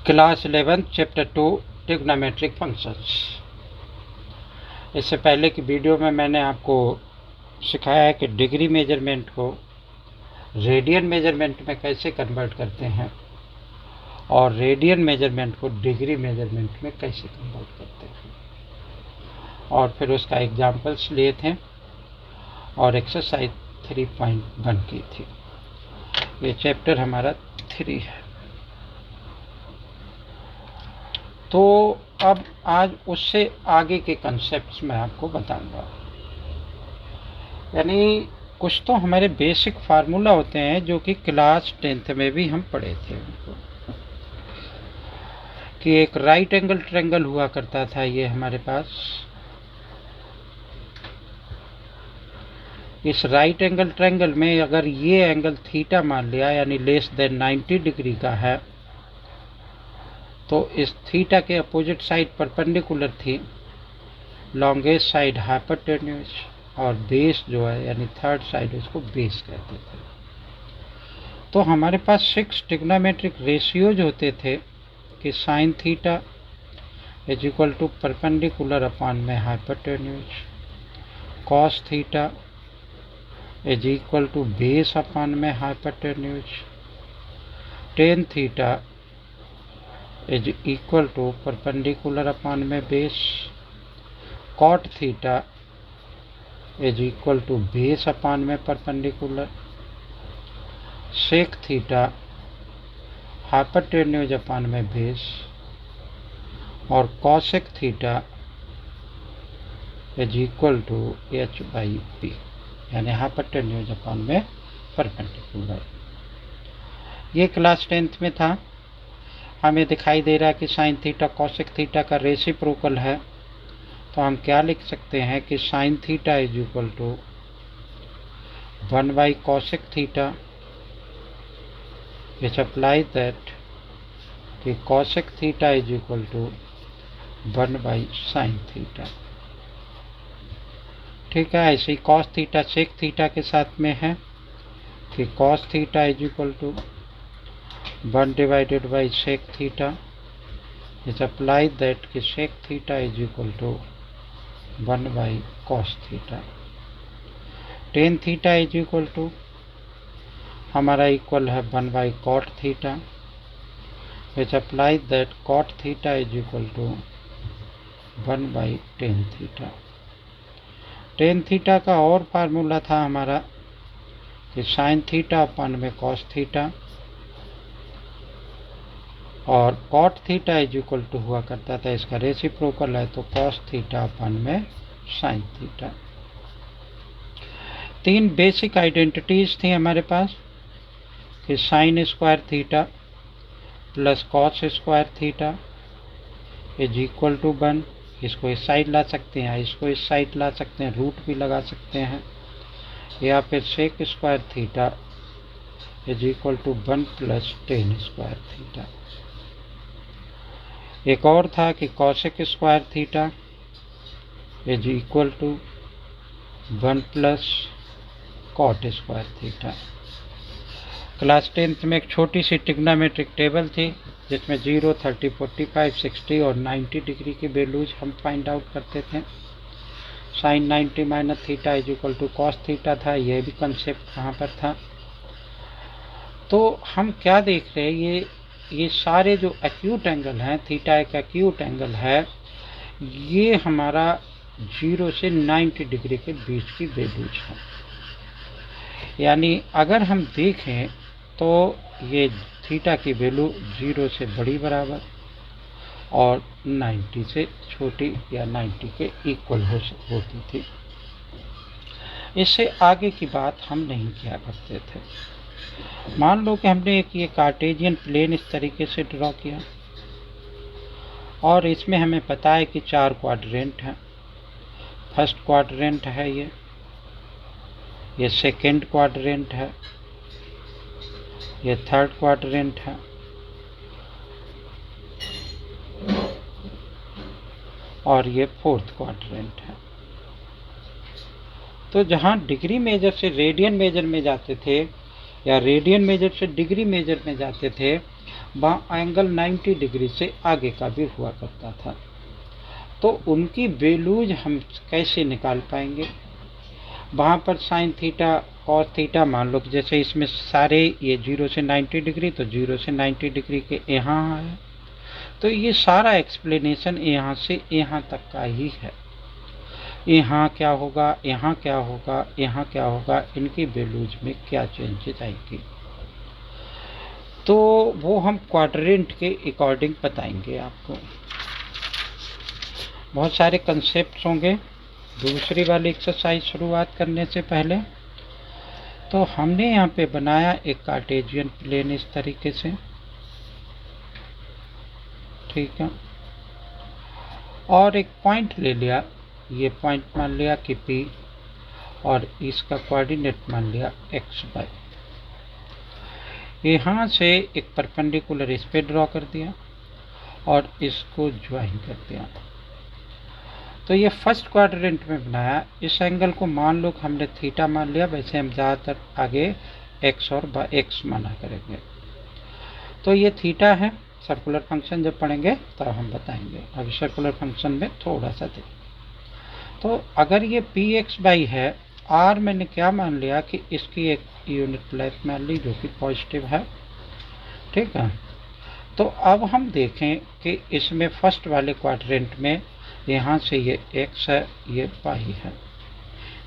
Class 11 chapter 2 trigonometric functions. इससे पहले की वीडियो में मैंने आपको सिखाया है कि डिग्री मेजरमेंट को रेडियन मेजरमेंट में कैसे कन्वर्ट करते हैं और रेडियन मेजरमेंट को डिग्री मेजरमेंट में कैसे कन्वर्ट करते हैं, और फिर उसका एग्जाम्पल्स लिए थे और एक्सरसाइज 3.1 की थी। ये चैप्टर हमारा 3 है। तो अब आज उससे आगे के कंसेप्ट्स मैं आपको बताऊंगा। यानी कुछ तो हमारे बेसिक फार्मूला होते हैं जो कि क्लास 10th में भी हम पढ़े थे उनको, कि एक राइट एंगल ट्रायंगल हुआ करता था। ये हमारे पास इस राइट एंगल ट्रायंगल में अगर ये एंगल थीटा मान लिया यानी लेस देन 90 डिग्री का है, तो इस थीटा के अपोजिट साइड परपेंडिकुलर थी, लॉन्गेस्ट साइड हाइपोटेन्यूज और बेस जो है यानी थर्ड साइड उसको बेस कहते थे। तो हमारे पास 6 ट्रिग्नोमेट्रिक रेशियोज होते थे कि sine theta is equal to perpendicular upon में hypotenuse, cos theta is equal to base upon में hypotenuse, tan theta is equal to perpendicular upon में base, cot theta is equal to base upon में perpendicular, sec theta hypotenuse upon में base, और cosec theta is equal to H by P यानी hypotenuse upon में perpendicular. ये class 10th में था। हमें दिखाई दे रहा है कि साइन थीटा कॉसेक थीटा का रेसिप्रोकल है, तो हम क्या लिख सकते हैं कि sine theta is equal to 1 by cosec theta, which apply that कि cosec theta is equal to 1 by sine theta. ठीक है, ऐसे ही कॉस थीटा सेक थीटा के साथ में है कि cos theta is equal to 1 divided by sec theta, which apply that कि sec theta is equal to 1 by cos theta. Tan theta is equal to हमारा इक्वल है 1 by cot theta, which apply that cot theta is equal to 1 by tan theta. Tan theta का और formula था हमारा कि sine theta अपन में cos theta, और cot theta is equal to हुआ करता था, इसका रेसिप्रोकल है तो कॉस थीटा अपन में साइन थीटा। 3 बेसिक आइडेंटिटीज थी हमारे पास कि sine square theta plus cos square theta is equal to 1। इसको इस साइड ला सकते हैं, इसको इस साइड ला सकते हैं, रूट भी लगा सकते हैं, या फिर sec square theta is equal to 1 plus tan square theta. एक और था कि cosec square theta is equal to 1 plus cot square theta. Class 10th में एक छोटी सी ट्रिग्नोमेट्रिक टेबल थी जिसमें 0, 30, 45, 60 और 90 डिग्री की वैल्यूज हम फाइंड आउट करते थे। Sine 90 minus theta is equal to cos theta था, यह भी कंसेप्ट कहाँ पर था। तो हम क्या देख रहे हैं, ये सारे जो एक्यूट एंगल हैं, थीटा एक एक्यूट एंगल है, ये हमारा 0 से 90 डिग्री के बीच की वैल्यूज हैं। यानी अगर हम देखें तो ये थीटा की वैल्यू 0 से बड़ी बराबर और 90 से छोटी या 90 के इक्वल होती थी। इससे आगे की बात हम नहीं किया करते थे। मान लो कि हमने एक ये कार्टेशियन प्लेन इस तरीके से ड्रॉ किया और इसमें हमें पता है कि 4 क्वाड्रेंट हैं। फर्स्ट क्वाड्रेंट है ये सेकेंड क्वाड्रेंट है, ये थर्ड क्वाड्रेंट है, और ये फोर्थ क्वाड्रेंट है। तो जहाँ डिग्री मेजर से रेडियन मेजर में जाते थे या रेडियन मेजर से डिग्री मेजर में जाते थे, वहाँ एंगल 90 डिग्री से आगे का भी हुआ करता था। तो उनकी वैल्यूज हम कैसे निकाल पाएंगे? वहाँ पर साइन थीटा कॉस थीटा मान लो कि जैसे इसमें सारे ये 0 से 90 डिग्री, तो 0 से 90 डिग्री के यहाँ है, तो ये सारा एक्सप्लेनेशन यहाँ से यहाँ तक का ही है। यहाँ क्या होगा, यहाँ क्या होगा, यहाँ क्या होगा, इनकी वैल्यूज में क्या चेंजेस आएंगी, तो वो हम क्वाड्रेंट के अकॉर्डिंग बताएंगे आपको। बहुत सारे कंसेप्ट होंगे। दूसरी वाली एक्सरसाइज शुरुआत करने से पहले तो हमने यहाँ पे बनाया एक कार्टेशियन प्लेन इस तरीके से, ठीक है, और एक पॉइंट ले लिया, ये पॉइंट मान लिया कि P, और इसका कोऑर्डिनेट मान लिया XY। यहाँ से एक परपेंडिकुलर इस पे ड्रॉ कर दिया और इसको ज्वाइन कर दिया। तो ये फर्स्ट क्वाड्रेंट में बनाया। इस एंगल को मान लो कि हमने थीटा मान लिया, वैसे हम ज़्यादातर आगे x और x माना करेंगे। तो ये थीटा है। सर्कुलर फंक्शन जब पढ़ेंगे तब हम बताएंगे, अभी सर्कुलर फंक्शन में थोड़ा सा देखें। तो अगर ये px/y है, r मैंने क्या मान लिया कि इसकी एक यूनिट लेंथ मान ली जो कि पॉजिटिव है, ठीक है। तो अब हम देखें कि इसमें फर्स्ट वाले क्वाड्रेंट में यहाँ से ये x है, ये y है।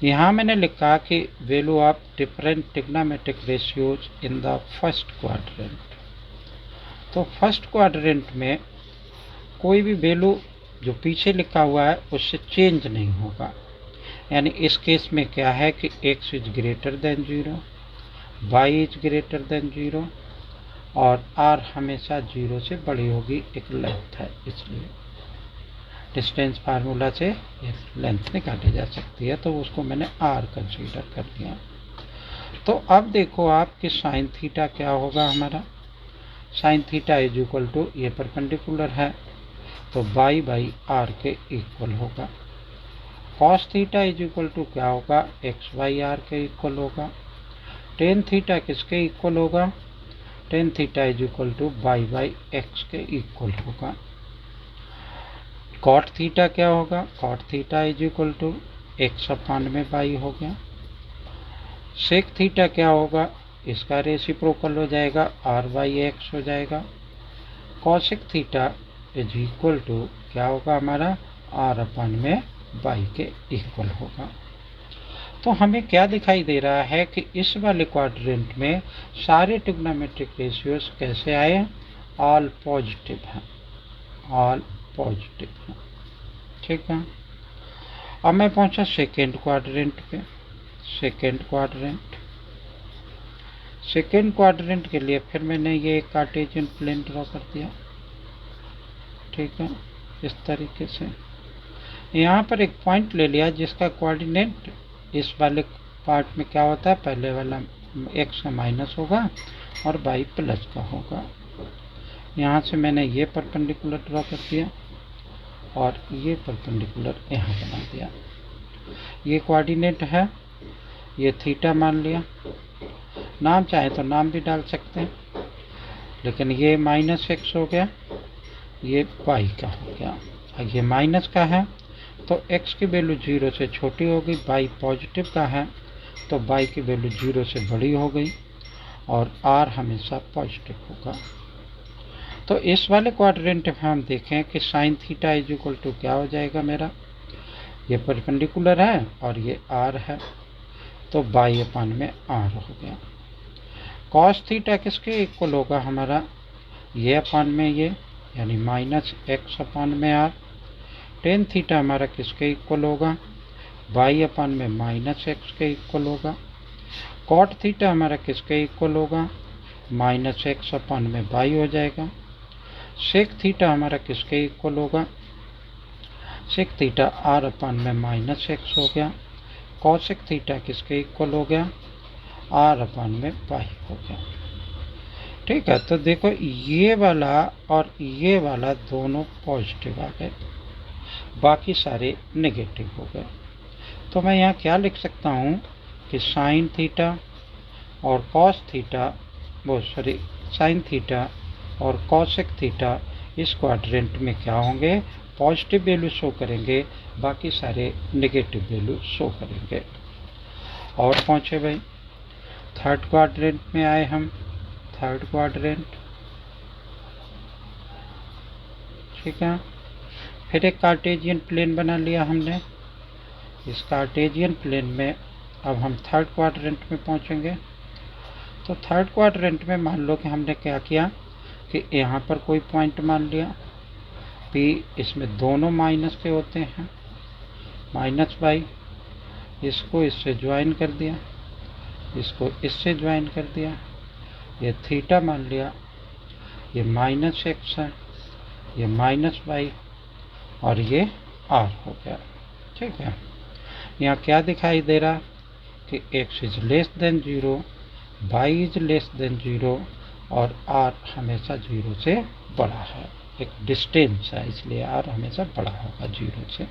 यहाँ मैंने लिखा कि value of different trigonometric ratios in the first quadrant. तो फर्स्ट क्वाड्रेंट में कोई भी वैल्यू जो पीछे लिखा हुआ है उससे चेंज नहीं होगा। यानी इस केस में क्या है कि x is greater than 0, y is greater than 0 और r हमेशा 0 से बड़ी होगी, एक लेंथ है इसलिए। डिस्टेंस फार्मूला से लेंथ निकाली जा सकती है, तो उसको मैंने r कंसीडर कर दिया। तो अब देखो आप कि साइन थीटा क्या होगा हमारा। Sine theta is equal to, ये परपेंडिकुलर है तो y बाई r के इक्वल होगा। Cos theta is equal to क्या होगा, x बाई r के इक्वल होगा। टेन थीटा किसके इक्वल होगा, tan theta is equal to y by x के इक्वल होगा। कॉट थीटा क्या होगा, cot theta is equal to x upon में y हो गया। सेक थीटा क्या होगा, इसका रेसिप्रोकल हो जाएगा, r बाई x हो जाएगा। Cosec theta is equal to क्या होगा हमारा, r अपान में y के इक्वल होगा। तो हमें क्या दिखाई दे रहा है कि इस वाले क्वाड्रेंट में सारे ट्रिग्नोमेट्रिक रेशियोज कैसे आए, ऑल पॉजिटिव हैं, ऑल पॉजिटिव हैं, ठीक है। अब मैं पहुंचा सेकेंड क्वाड्रेंट पे। सेकेंड क्वाड्रेंट के लिए फिर मैंने ये एक कार्टेशियन प्लेन ड्रॉ कर दिया, ठीक है, इस तरीके से। यहाँ पर एक पॉइंट ले लिया जिसका कोऑर्डिनेट इस वाले पार्ट में क्या होता है, पहले वाला x का माइनस होगा और y प्लस का होगा। यहाँ से मैंने ये परपेंडिकुलर ड्रॉ कर दिया और ये परपेंडिकुलर यहाँ बना दिया। ये कोऑर्डिनेट है, ये थीटा मान लिया। नाम चाहे तो नाम भी डाल सकते हैं, लेकिन ये माइनस x हो गया, ये y का हो गया। ये माइनस का है तो x की वैल्यू 0 से छोटी होगी, y पॉजिटिव का है तो y की वैल्यू 0 से बड़ी हो गई और r हमेशा पॉजिटिव होगा। तो इस वाले क्वाड्रेंट में हम देखें कि sine theta is equal to क्या हो जाएगा मेरा, ये परपेंडिकुलर है और ये r है तो y अपान में r हो गया। कॉस थीटा किसके इक्वल होगा हमारा, ये अपान में ये, यानी माइनस x अपान में r। टेन थीटा हमारा किसके इक्वल होगा, y अपान में माइनस x के इक्वल होगा। कॉट थीटा हमारा किसके इक्वल होगा, माइनस x अपान में y हो जाएगा। सेक थीटा हमारा किसके इक्वल होगा, सेक थीटा r अपान में माइनस x हो गया। कॉसेक थीटा किसके इक्वल हो गया, r अपान में y हो गया, ठीक है। तो देखो ये वाला और ये वाला दोनों पॉजिटिव आ गए, बाकी सारे नेगेटिव हो गए। तो मैं यहाँ क्या लिख सकता हूँ कि साइन थीटा और कॉस थीटा, साइन थीटा और कॉसेक थीटा इस क्वाड्रेंट में क्या होंगे, पॉजिटिव वैल्यू शो करेंगे, बाकी सारे नेगेटिव वैल्यू शो करेंगे। और पहुँचे भाई थर्ड क्वाड्रेंट में आए हम। थर्ड क्वाड्रेंट, ठीक है। फिर एक कार्टेशियन प्लेन बना लिया हमने। इस कार्टेशियन प्लेन में अब हम थर्ड क्वाड्रेंट में पहुंचेंगे। तो थर्ड क्वाड्रेंट में मान लो कि हमने क्या किया कि यहाँ पर कोई पॉइंट मान लिया P, इसमें दोनों माइनस के होते हैं, माइनस बाई, इसको इससे ज्वाइन कर दिया, इसको इससे ज्वाइन कर दिया, ये थीटा मान लिया, ये माइनस एक्स है, ये माइनस वाई, और ये आर हो गया। ठीक है, यहाँ क्या दिखाई दे रहा कि x is less then 0, y is less then 0 और r हमेशा 0 से बड़ा है। एक डिस्टेंस है, इसलिए r हमेशा बड़ा होगा 0 से।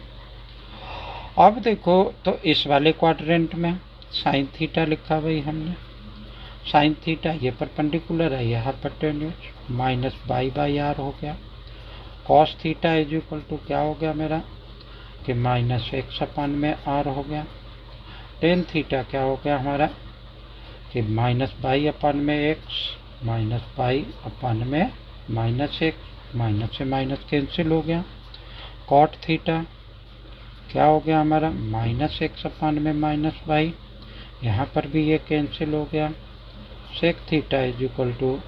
अब देखो तो इस वाले क्वाड्रेंट में साइन थीटा लिखा भाई हमने। साइन थीटा ये परपेंडिकुलर है, यह hypotenuse, minus by by R हो गया। Cos theta is equal to क्या हो गया मेरा कि माइनस एक्स अपन में आर हो गया। टेन थीटा क्या हो गया हमारा कि माइनस बाई अपन में एक्स, माइनस बाई अपन में माइनस एक्स, माइनस से माइनस कैंसिल हो गया। कॉट थीटा क्या हो गया हमारा माइनस एक्स अपन में माइनस बाई, यहाँ पर भी ये कैंसिल हो गया। Sec theta is equal to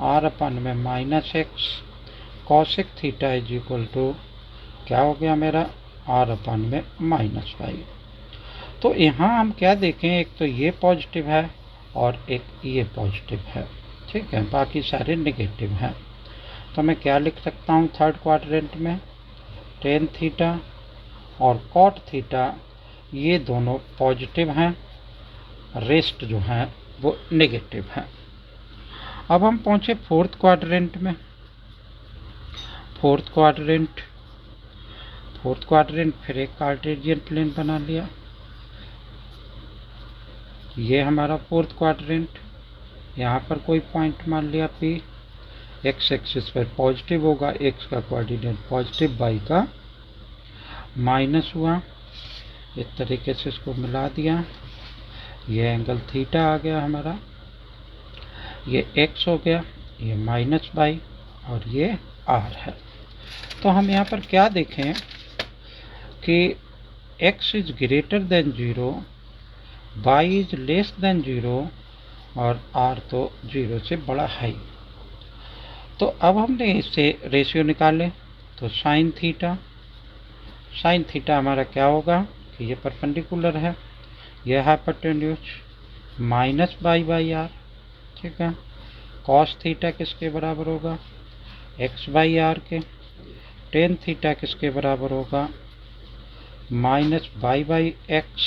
R upon में minus X, cosec theta is equal to क्या हो गया मेरा आर अपन में माइनस वाई। तो यहाँ हम क्या देखें, एक तो ये पॉजिटिव है और एक ये पॉजिटिव है, ठीक है, बाकी सारे नेगेटिव हैं। तो मैं क्या लिख सकता हूँ थर्ड क्वाड्रेंट में, टेन थीटा और कॉट थीटा ये दोनों पॉजिटिव हैं, रेस्ट जो हैं वो नेगेटिव हैं। अब हम पहुँचे फोर्थ क्वाड्रेंट में। फोर्थ क्वाड्रेंट फिर एक कार्टेशियन प्लेन बना लिया। ये हमारा फोर्थ क्वाड्रेंट, यहाँ पर कोई पॉइंट मान लिया P, एक्स एक्सिस पर पॉजिटिव होगा, एक्स का कोऑर्डिनेट पॉजिटिव, बाई का माइनस हुआ। इस तरीके से इसको मिला दिया, ये एंगल थीटा आ गया हमारा, ये x हो गया, ये माइनस बाई और ये r है। तो हम यहाँ पर क्या देखें कि x is greater than 0, y is less then 0 और r तो 0 से बड़ा है। तो अब हमने इससे रेशियो निकाले तो साइन थीटा हमारा क्या होगा कि ये परपेंडिकुलर है, यह hypotenuse, minus by by r, ठीक है। कॉस थीटा किसके बराबर होगा एक्स बाई आर के। टेन थीटा किसके बराबर होगा minus by by x.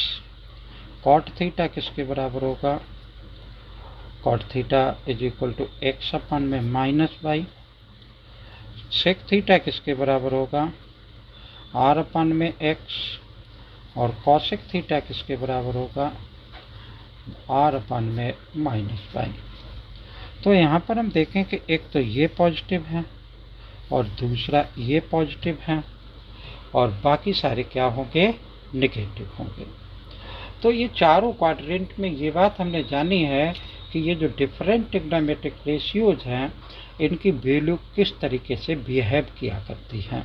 Cot theta किसके बराबर होगा, cot theta is equal to x upon में माइनस बाई। सेक थीटा किसके बराबर होगा आर अपन में एक्स, और कॉसेक थीटा किसके बराबर होगा आर अपन में माइनस बाई। तो यहाँ पर हम देखें कि एक तो ये पॉजिटिव है और दूसरा ये पॉजिटिव है और बाकी सारे क्या होंगे नेगेटिव होंगे। तो ये चारों क्वाड्रेंट में ये बात हमने जानी है कि ये जो डिफरेंट ट्रिग्नोमेट्रिक रेशियोज हैं इनकी वैल्यू किस तरीके से बिहेव किया करती हैं,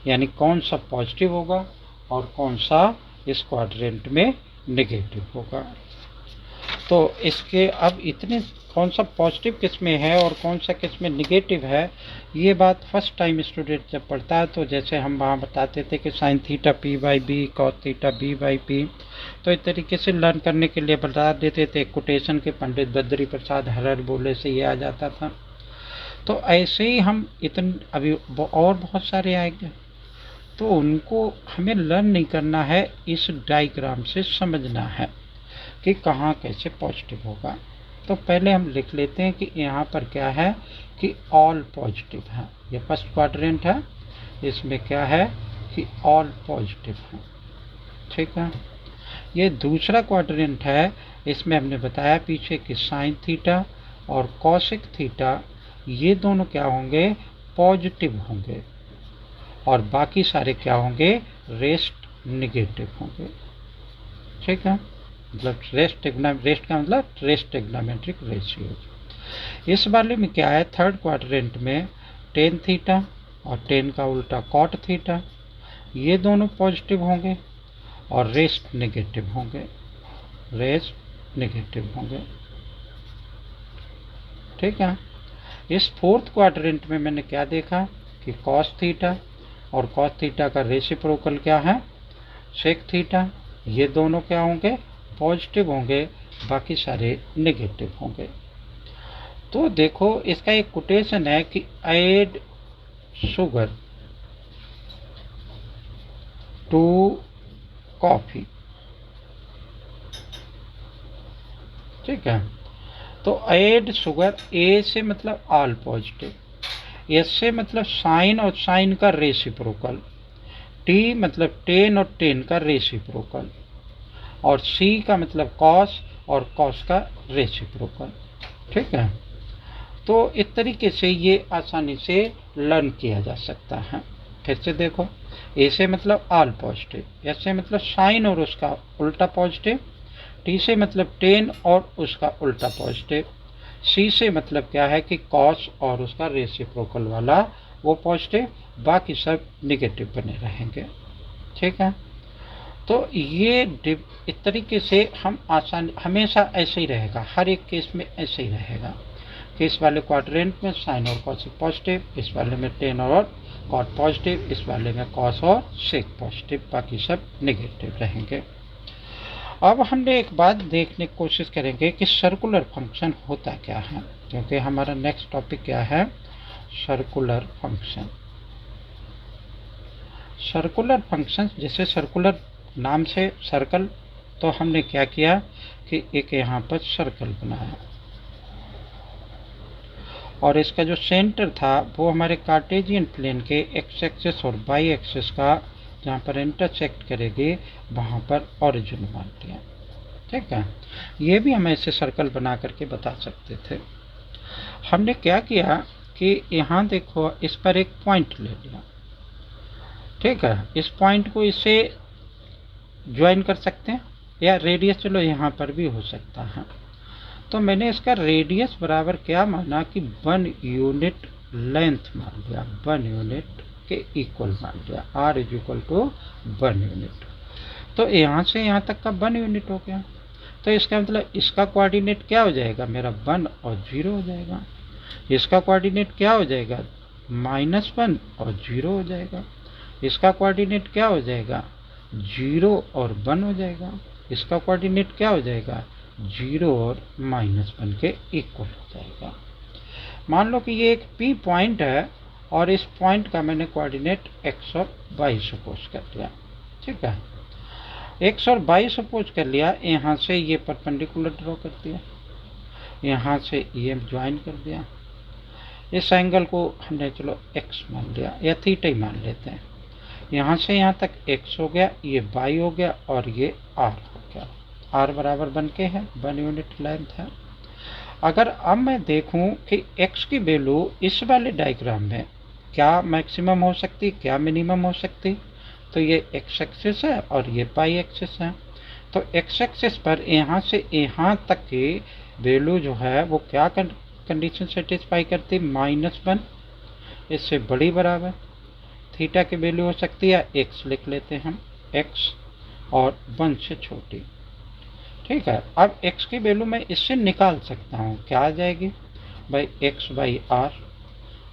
यानी कौन सा पॉजिटिव होगा और कौन सा इस क्वाड्रेंट में नेगेटिव होगा। तो इसके अब इतने कौन सा पॉजिटिव किस में है और कौन सा किस में निगेटिव है, ये बात फर्स्ट टाइम स्टूडेंट जब पढ़ता है तो जैसे हम वहाँ बताते थे कि sine theta P by B, cos theta B by P, तो इस तरीके से लर्न करने के लिए बता देते थे। कोटेशन के पंडित बद्री प्रसाद हरर बोले से ये आ जाता था। तो ऐसे ही हम इतने अभी और बहुत सारे आएंगे, तो उनको हमें लर्न नहीं करना है, इस डायग्राम से समझना है कि कहाँ कैसे पॉजिटिव होगा। तो पहले हम लिख लेते हैं कि यहाँ पर क्या है कि ऑल पॉजिटिव है। ये फर्स्ट क्वाड्रेंट है, इसमें क्या है कि ऑल पॉजिटिव है, ठीक है। ये दूसरा क्वाड्रेंट है, इसमें हमने बताया पीछे कि साइन थीटा और कॉसेक थीटा ये दोनों क्या होंगे, पॉजिटिव होंगे, और बाकी सारे क्या होंगे, रेस्ट निगेटिव होंगे। ठीक है, मतलब रेस्ट का मतलब रेस्ट ट्रिग्नोमेट्रिक रेशियो। इस वाले में क्या है, थर्ड क्वाड्रेंट में टेन थीटा और टेन का उल्टा कॉट थीटा, ये दोनों पॉजिटिव होंगे और रेस्ट नेगेटिव होंगे, रेस्ट नेगेटिव होंगे। ठीक है, इस फोर्थ क्वाड्रेंट में मैंने क्या देखा कि कॉस थीटा और कॉस थीटा का रेसिप्रोकल क्या है, सेक थीटा, ये दोनों क्या होंगे, पॉजिटिव होंगे, बाकी सारे नेगेटिव होंगे। तो देखो इसका एक कोटेशन है कि ऐड शुगर टू कॉफी। ठीक है, तो ऐड शुगर, ए से मतलब ऑल पॉजिटिव, एस से मतलब साइन और साइन का रेसिप्रोकल, टी मतलब टेन और टेन का रेसिप्रोकल, और सी का मतलब कॉस और कॉस का रेसिप्रोकल। ठीक है, तो इस तरीके से ये आसानी से लर्न किया जा सकता है। फिर से देखो, ए से मतलब ऑल पॉजिटिव, एस से मतलब साइन और उसका उल्टा पॉजिटिव, टी से मतलब टेन और उसका उल्टा पॉजिटिव, सी से मतलब क्या है कि कॉस और उसका रेसिप्रोकल वाला वो पॉजिटिव, बाकी सब निगेटिव बने रहेंगे। ठीक है, तो ये इस तरीके से हम आसान, हमेशा ऐसे ही रहेगा, हर एक केस में ऐसे ही रहेगा कि इस वाले क्वाड्रेंट में साइन और कॉस पॉजिटिव, इस वाले में टेन और कॉट पॉजिटिव, इस वाले में कॉस और सेक पॉजिटिव, बाकी सब नेगेटिव रहेंगे। अब हमने एक बात देखने की कोशिश करेंगे कि सर्कुलर फंक्शन होता क्या है, क्योंकि हमारा नेक्स्ट टॉपिक क्या है, सर्कुलर फंक्शन। सर्कुलर फंक्शन, जैसे सर्कुलर नाम से सर्कल, तो हमने क्या किया कि एक यहाँ पर सर्कल बनाया, और इसका जो सेंटर था वो हमारे कार्टेशियन प्लेन के एक्स एक्सिस और वाई एक्सिस का जहाँ पर इंटरसेक्ट करेगी वहाँ पर ओरिजिन मान लिया। ठीक है, ये भी हम ऐसे सर्कल बना करके बता सकते थे। हमने क्या किया कि यहाँ देखो इस पर एक पॉइंट ले लिया। ठीक है, इस पॉइंट को इससे ज्वाइन कर सकते हैं, या रेडियस चलो यहाँ पर भी हो सकता है। तो मैंने इसका रेडियस बराबर क्या माना कि 1 यूनिट लेंथ मान लिया, 1 यूनिट के इक्वल मान लिया, r is equal to 1 unit. तो यहाँ से यहाँ तक का 1 यूनिट हो गया, तो इसका मतलब इसका कोऑर्डिनेट क्या हो जाएगा मेरा, 1 और 0 हो जाएगा। इसका कोऑर्डिनेट क्या हो जाएगा, -1 और 0 हो जाएगा। इसका कोऑर्डिनेट क्या हो जाएगा, 0 और 1 हो जाएगा। इसका कोऑर्डिनेट क्या हो जाएगा, 0 और -1 के इक्वल हो जाएगा। मान लो कि ये एक P पॉइंट है और इस पॉइंट का मैंने कोऑर्डिनेट x और y सपोज कर लिया। ठीक है, x और y सपोज कर लिया, यहाँ से ये परपेंडिकुलर ड्रॉ कर दिया, यहाँ से ये ज्वाइन कर दिया, इस एंगल को हमने चलो x मान लिया या थीटा ही मान लेते हैं। यहाँ से यहाँ तक x हो गया, ये y हो गया और ये r हो गया। r बराबर बन के है 1 यूनिट लेंथ है। अगर अब मैं देखूं कि x की वैल्यू इस वाले डायग्राम में क्या मैक्सिमम हो सकती, क्या मिनिमम हो सकती, तो ये x एक्सिस है और ये y एक्सिस है। तो x एक्सिस पर यहाँ से यहाँ तक की वैल्यू जो है वो क्या कंडीशन सेटिस्फाई करती, -1, इससे बड़ी बराबर थीटा की वैल्यू हो सकती है, x लिख लेते हैं हम, x और 1 से छोटी। ठीक है, अब x की वैल्यू मैं इससे निकाल सकता हूँ, क्या आ जाएगी भाई, x बाई आर,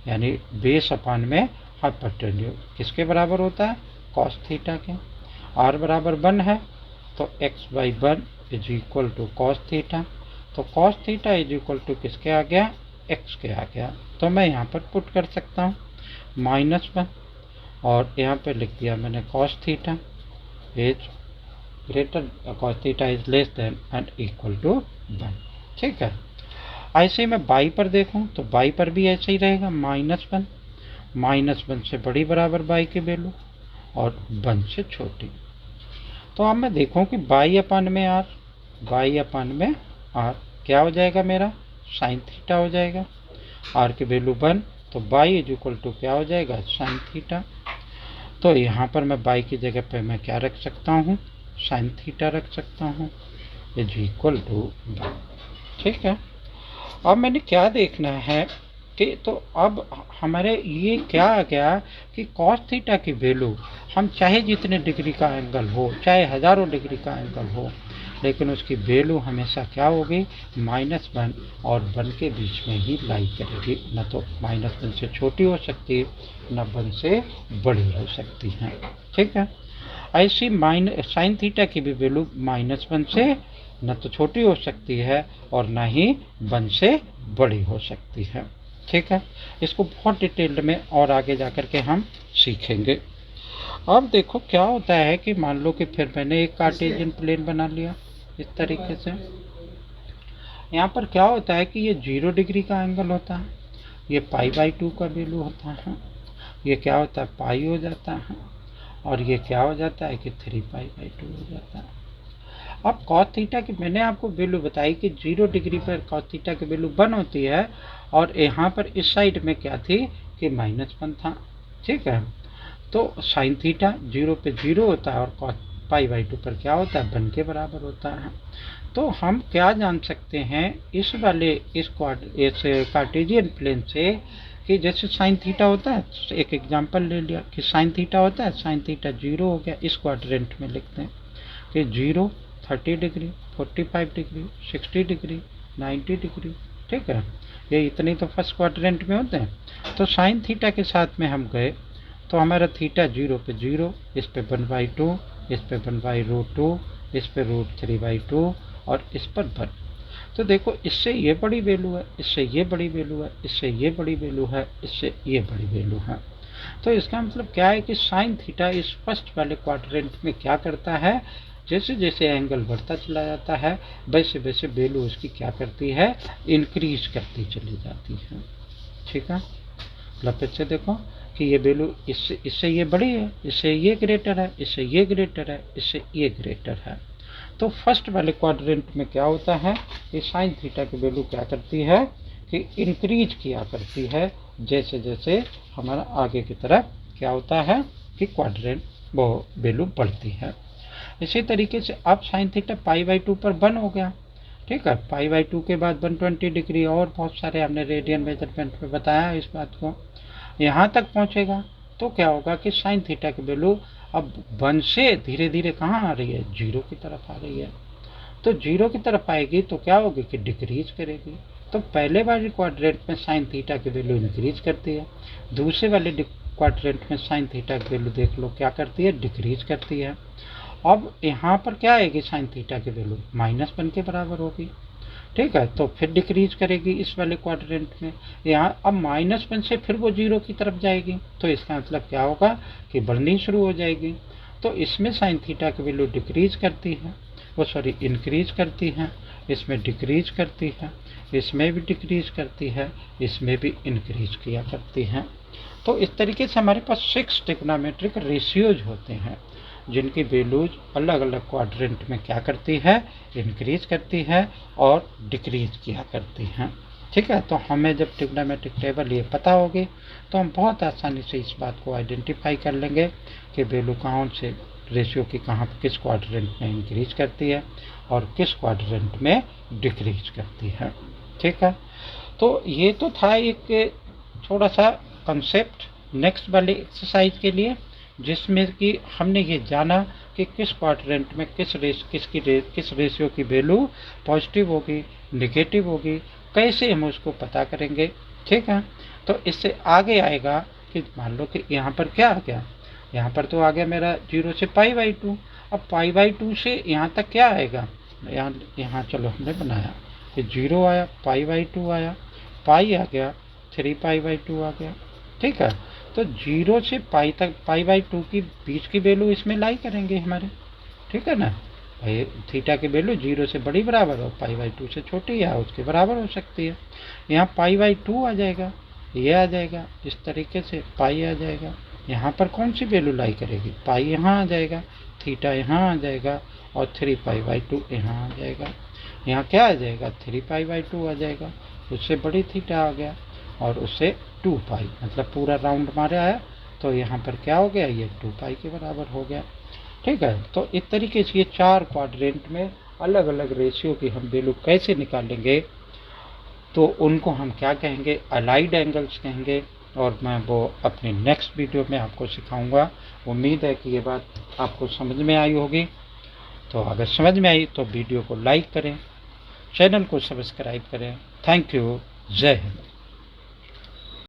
यानी बेस अपान में हाइपोटेन्यूज किसके बराबर होता है, कॉस थीटा के। r बराबर 1 है तो x by 1 is equal to cos theta, तो cos theta is equal to किसके आ गया, x के आ गया। तो मैं यहाँ पर पुट कर सकता हूँ -1, और यहाँ पे लिख दिया मैंने cos theta is greater, cos theta is less than and equal to 1। ठीक है, ऐसे ही मैं y पर देखूं तो y पर भी ऐसे ही रहेगा, -1 से बड़ी बराबर y की वैल्यू और 1 से छोटी। तो अब मैं देखूं कि y अपान में r क्या हो जाएगा मेरा, साइन थीटा हो जाएगा। आर की वैल्यू 1, तो बाई इज इक्वल टू क्या हो जाएगा, साइन थीटा। तो यहाँ पर मैं बाई की जगह पे मैं क्या रख सकता हूँ, साइन थीटा रख सकता हूँ, इज इक्वल टू, ठीक है। अब मैंने क्या देखना है कि तो अब हमारे ये क्या आ गया कि कॉस थीटा की वैल्यू हम चाहे जितने डिग्री का एंगल हो, चाहे हज़ारों डिग्री का एंगल हो, लेकिन उसकी वैल्यू हमेशा क्या होगी, -1 और 1 के बीच में ही लाई करेगी। न तो -1 से छोटी हो सकती है, न 1 से बड़ी हो सकती है, ठीक है। ऐसी साइन थीटा की भी वैल्यू -1 से न तो छोटी हो सकती है और न ही 1 से बड़ी हो सकती है, ठीक है। इसको बहुत डिटेल्ड में और आगे जाकर के हम सीखेंगे। अब देखो क्या होता है कि मान लो कि फिर मैंने एक कार्टेशियन प्लेन बना लिया इस तरीके से। यहाँ पर क्या होता है कि ये 0 डिग्री का एंगल होता है, ये π/2 का वैल्यू होता है, ये क्या होता है, पाई हो जाता है, और ये क्या हो जाता है कि 3π/2 हो जाता है। अब कॉस थीटा की मैंने आपको वैल्यू बताई कि 0 डिग्री पर कॉस थीटा की वैल्यू 1 होती है, और यहाँ पर इस साइड में क्या थी कि -1 था, ठीक है। तो साइन थीटा 0 पे 0 होता है और कॉस π/2 पर क्या होता है, 1 के बराबर होता है। तो हम क्या जान सकते हैं इस कार्टेशियन प्लेन से कि जैसे साइन थीटा होता है, एक एग्जांपल ले लिया कि साइन थीटा होता है, साइन थीटा 0 हो गया, इस क्वाड्रेंट में लिखते हैं कि 0, 30 डिग्री, 45 डिग्री, 60 डिग्री, 90 डिग्री, ठीक है। ये इतने तो फर्स्ट क्वाड्रेंट में होते हैं। तो साइन थीटा के साथ में हम गए तो हमारा थीटा 0 पे 0, इस पे 1/2, इस पे 1/√2, इस पे √3/2 और इस पर 1। तो देखो इससे ये बड़ी वैल्यू है, इससे ये बड़ी वैल्यू है, इससे ये बड़ी वैल्यू है, इससे ये बड़ी वैल्यू है। तो इसका मतलब क्या है कि साइन थीटा इस फर्स्ट वाले क्वाड्रेंट में क्या करता है, जैसे जैसे एंगल बढ़ता चला जाता है वैसे वैसे वैल्यू उसकी क्या करती है, इंक्रीज करती चली जाती है, ठीक है। मतलब फिर से देखो कि ये वैल्यू इससे ये बड़ी है, इससे ये ग्रेटर है, इससे ये ग्रेटर है, इससे ये ग्रेटर है। तो फर्स्ट वाले क्वाड्रेंट में क्या होता है कि साइन थीटा की वैल्यू क्या करती है कि इंक्रीज किया करती है, जैसे जैसे हमारा आगे की तरफ क्या होता है कि क्वाड्रेंट वो वैल्यू बढ़ती है। इसी तरीके से अब साइन थीटा π/2 पर 1 हो गया, ठीक है। π/2 के बाद 120 डिग्री और बहुत सारे हमने रेडियन मेजरमेंट में बताया इस बात को, यहाँ तक पहुँचेगा तो क्या होगा कि साइन थीटा की वैल्यू अब 1 से धीरे धीरे कहाँ आ रही है, 0 की तरफ आ रही है। तो 0 की तरफ आएगी तो क्या होगी कि डिक्रीज करेगी। तो पहले वाले क्वाड्रेंट में साइन थीटा की वैल्यू इंक्रीज करती है, दूसरे वाले क्वाड्रेंट में साइन थीटा की वैल्यू देख लो क्या करती है, डिक्रीज करती है। अब यहाँ पर क्या आएगी, साइन थीटा की वैल्यू -1 के बराबर होगी, ठीक है। तो फिर डिक्रीज करेगी इस वाले क्वाड्रेंट में, यहाँ अब -1 से फिर वो 0 की तरफ जाएगी। तो इसका मतलब क्या होगा कि बढ़नी शुरू हो जाएगी। तो इसमें साइन थीटा की वैल्यू डिक्रीज करती है, वो सॉरी इंक्रीज करती है, इसमें डिक्रीज करती है, इसमें भी डिक्रीज करती है, इसमें भी इंक्रीज किया करती है। तो इस तरीके से हमारे पास 6 ट्रिग्नोमेट्रिक रेशियोज होते हैं जिनकी वैल्यूज अलग अलग क्वाड्रेंट में क्या करती है, इंक्रीज करती है और डिक्रीज किया करती हैं, ठीक है। तो हमें जब ट्रिग्नोमेट्रिक टेबल ये पता होगी तो हम बहुत आसानी से इस बात को आइडेंटिफाई कर लेंगे कि वैल्यू कौन से रेशियो की कहाँ किस क्वाड्रेंट में इंक्रीज करती है और किस क्वाड्रेंट में डिक्रीज करती है, ठीक है। तो ये तो था एक थोड़ा सा कंसेप्ट नेक्स्ट वाले एक्सरसाइज के लिए, जिसमें कि हमने ये जाना कि किस क्वाड्रेंट में किस रेशियो की वैल्यू पॉजिटिव होगी, नेगेटिव होगी, कैसे हम उसको पता करेंगे, ठीक है। तो इससे आगे आएगा कि मान लो कि यहाँ पर क्या आ गया, यहाँ पर तो आ गया मेरा 0 से π/2। अब π/2 से यहाँ तक क्या आएगा, यहाँ चलो हमने बनाया कि 0 आया, π/2 आया, पाई आ गया, 3π/2 आ गया, ठीक है। तो 0 से पाई तक π/2 की बीच की वैल्यू इसमें लाई करेंगे हमारे, ठीक है ना। भाई थीटा की वैल्यू 0 से बड़ी बराबर हो, π/2 से छोटी या उसके बराबर हो सकती है। यहाँ π/2 आ जाएगा, ये आ जाएगा, इस तरीके से पाई आ जाएगा। यहाँ पर कौन सी वैल्यू लाई करेगी, पाई यहाँ आ जाएगा, थीटा यहाँ आ जाएगा और 3π/2 यहाँ आ जाएगा। यहाँ क्या आ जाएगा, 3π/2 आ जाएगा, उससे बड़ी थीटा आ गया। और उससे 2 पाई, मतलब पूरा राउंड मारा है तो यहाँ पर क्या हो गया, ये 2 पाई के बराबर हो गया। ठीक है, तो इस तरीके से ये 4 क्वाड्रेंट में अलग अलग रेशियो की हम वैल्यू कैसे निकालेंगे, तो उनको हम क्या कहेंगे, अलाइड एंगल्स कहेंगे। और मैं वो अपनी नेक्स्ट वीडियो में आपको सिखाऊंगा। उम्मीद है कि ये बात आपको समझ में आई होगी। तो अगर समझ में आई तो वीडियो को लाइक करें, चैनल को सब्सक्राइब करें। Thank you. जय हिंद।